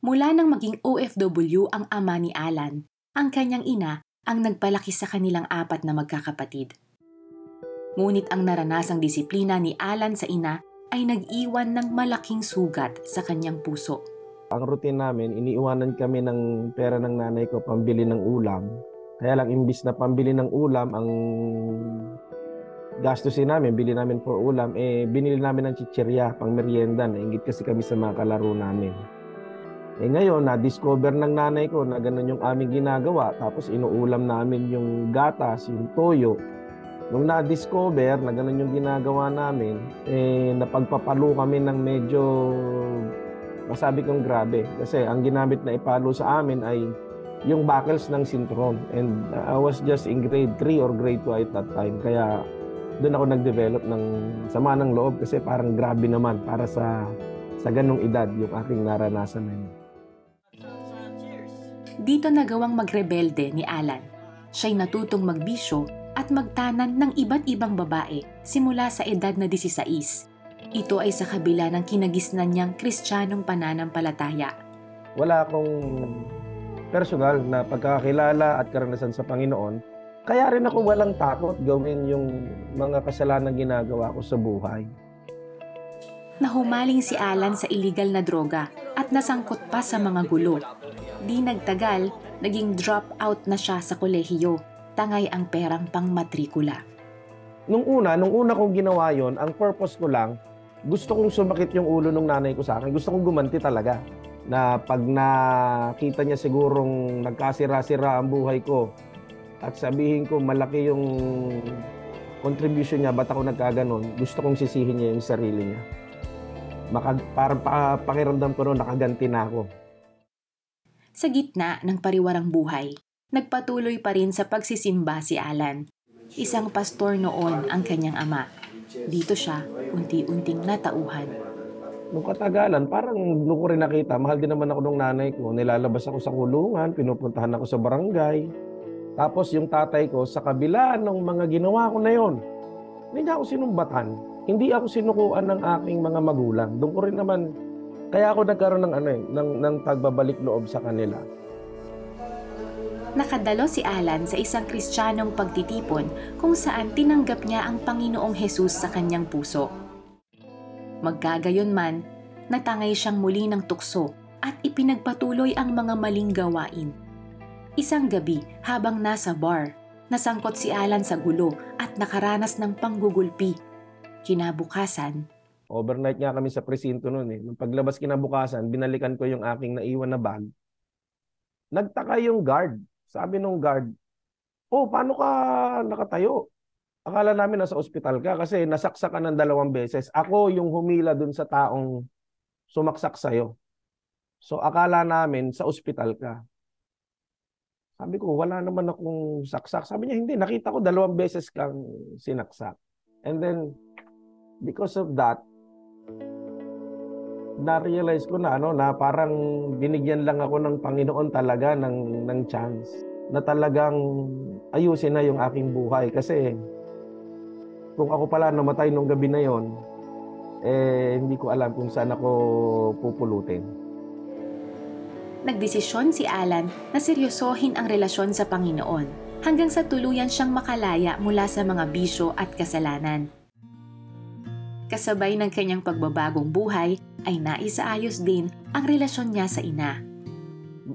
Mula nang maging OFW ang ama ni Alan, ang kanyang ina ang nagpalaki sa kanilang 4 na magkakapatid. Ngunit ang naranasang disiplina ni Alan sa ina ay nag-iwan ng malaking sugat sa kanyang puso. Ang routine namin, iniiwanan kami ng pera ng nanay ko pambili ng ulam. Kaya lang, imbis na pambili ng ulam, ang gastusin namin, bili namin for ulam, binili namin ng chichirya, pang merienda. Nainggit kasi kami sa mga kalaro namin. Ngayon, na-discover ng nanay ko na ganun yung aming ginagawa. Tapos inuulam namin yung gatas, yung toyo. Nung na-discover na ganun yung ginagawa namin, napagpapalo kami ng medyo, masabi kong grabe. Kasi ang ginamit na ipalo sa amin ay yung buckles ng sintron. And I was just in grade 3 or grade 2 at that time. Kaya doon ako nag-develop ng sama ng loob kasi parang grabe naman para sa ganung edad yung aking naranasan na yun. Dito nagawang magrebelde ni Alan. Siya'y natutong magbisyo at magtanan ng iba't ibang babae simula sa edad na 16. Ito ay sa kabila ng kinagisnan niyang Kristiyanong pananampalataya. Wala akong personal na pagkakilala at karanasan sa Panginoon, kaya rin ako walang takot gawin yung mga kasalanan ginagawa ko sa buhay. Nahumaling si Alan sa illegal na droga at nasangkot pa sa mga gulo. Di nagtagal, naging drop out na siya sa kolehiyo. Tangay ang perang pang matrikula. Nung una kong ginawa yon, ang purpose ko lang, gusto kong sumakit yung ulo ng nanay ko sa akin. Gusto kong gumanti talaga. Na pag nakita niya sigurong nagkasira-sira ang buhay ko at sabihin ko malaki yung contribution niya, ba't ako nagkaganon, gusto kong sisihin niya yung sarili niya. Parang pakiramdam ko noon, nakaganti na ako. Sa gitna ng pariwarang buhay, nagpatuloy pa rin sa pagsisimba si Alan. Isang pastor noon ang kanyang ama. Dito siya unti-unting natauhan. Nung katagalan, parang doon ko rin nakita, mahal din naman ako ng nanay ko. Nilalabas ako sa kulungan, pinupuntahan ako sa barangay. Tapos yung tatay ko, sa kabila ng mga ginawa ko na yon, hindi niya ako sinumbatan. Hindi ako sinukuan ng aking mga magulang. Doon ko rin naman, kaya ako nagkaroon ng pagbabalik loob sa kanila. Nakadalo si Alan sa isang Kristiyanong pagtitipon kung saan tinanggap niya ang Panginoong Hesus sa kanyang puso. Magkagayon man, natangay siyang muli ng tukso at ipinagpatuloy ang mga maling gawain. Isang gabi habang nasa bar, nasangkot si Alan sa gulo at nakaranas ng panggugulpi. Kinabukasan, overnight nga kami sa presinto noon eh. Nung paglabas kinabukasan, binalikan ko yung aking naiwan na bag. Nagtaka yung guard. Sabi nung guard, "Oh, paano ka nakatayo? Akala namin nasa ospital ka kasi nasaksak ka ng 2 beses. Ako yung humila dun sa taong sumaksak sa'yo. So akala namin sa ospital ka." Sabi ko, wala naman akong saksak. Sabi niya, hindi. Nakita ko 2 beses kang sinaksak. And then, because of that, na-realize ko na parang binigyan lang ako ng Panginoon talaga ng chance na talagang ayusin na yung aking buhay. Kasi kung ako pala namatay nung gabi na yon, hindi ko alam kung saan ako pupulutin. Nagdesisyon si Alan na seryosohin ang relasyon sa Panginoon hanggang sa tuluyan siyang makalaya mula sa mga bisyo at kasalanan. Kasabay ng kanyang pagbabagong buhay ay naisaayos din ang relasyon niya sa ina.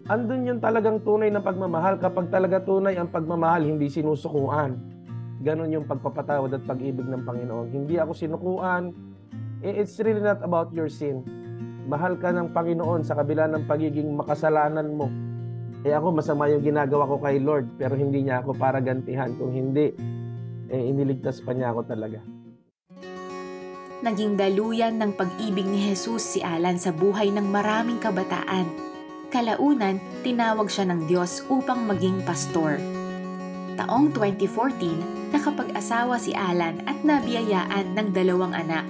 Andun yung talagang tunay na pagmamahal. Kapag talaga tunay ang pagmamahal, hindi sinusukuan. Ganon yung pagpapatawad at pag-ibig ng Panginoon. Hindi ako sinukuan. It's really not about your sin. Mahal ka ng Panginoon sa kabila ng pagiging makasalanan mo. Ako masama yung ginagawa ko kay Lord, pero hindi niya ako para gantihan. Kung hindi, iniligtas pa niya ako talaga. Naging daluyan ng pag-ibig ni Jesus si Alan sa buhay ng maraming kabataan. Kalaunan, tinawag siya ng Diyos upang maging pastor. Taong 2014, nakapag-asawa si Alan at nabiyayaan ng 2 anak.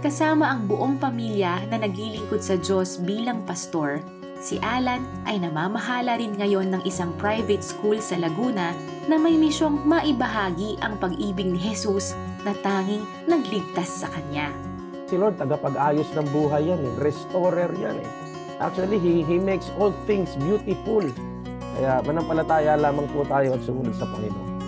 Kasama ang buong pamilya na naglilingkod sa Diyos bilang pastor, si Alan ay namamahala rin ngayon ng isang private school sa Laguna na may misyong maibahagi ang pag-ibig ni Jesus na tanging nagligtas sa kanya. Si Lord, tagapag-ayos ng buhay yan eh. Restorer yan eh. Actually, He makes all things beautiful. Kaya manampalataya lamang po tayo at sumunod sa Panginoon.